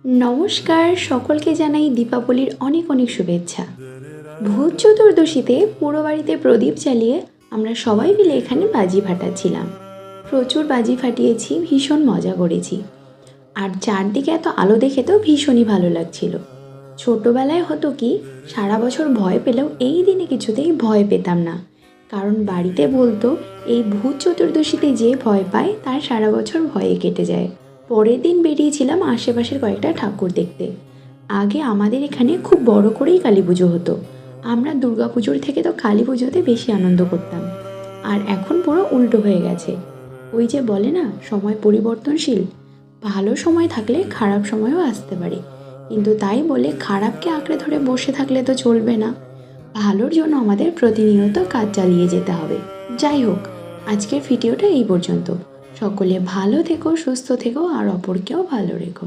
নমস্কার, সকলকে জানাই দীপাবলির অনেক অনেক শুভেচ্ছা। ভূত চতুর্দশীতে পুরো বাড়িতে প্রদীপ জ্বালিয়ে আমরা সবাই মিলে এখানে বাজি ফাটাচ্ছিলাম। প্রচুর বাজি ফাটিয়েছি, ভীষণ মজা করেছি। আর চারদিকে এত আলো দেখে তো ভীষণই ভালো লাগছিল। ছোটবেলায় হতো কি, সারা বছর ভয় পেলেও এই দিনে কিছুতেই ভয় পেতাম না, কারণ বাড়িতে বলতো এই ভূত চতুর্দশীতে যে ভয় পায় তার সারা বছর ভয়ে কেটে যায়। পরের দিন বেরিয়েছিলাম আশেপাশের কয়েকটা ঠাকুর দেখতে। আগে আমাদের এখানে খুব বড় করেই কালী পুজো হতো। আমরা দুর্গা পুজোর থেকে তো কালী পুজোতে বেশি আনন্দ করতাম। আর এখন পুরো উল্টো হয়ে গেছে। ওই যে বলে না, সময় পরিবর্তনশীল। ভালো সময় থাকলে খারাপ সময়ও আসতে পারে, কিন্তু তাই বলে খারাপকে আঁকড়ে ধরে বসে থাকলে তো চলবে না। ভালোর জন্য আমাদের প্রতিনিয়ত কাজ চালিয়ে যেতে হবে। যাই হোক, আজকের ভিডিওটা এই পর্যন্ত। সকলে ভালো থেকো, সুস্থ থেকো আর অপরকেও ভালো রেখো।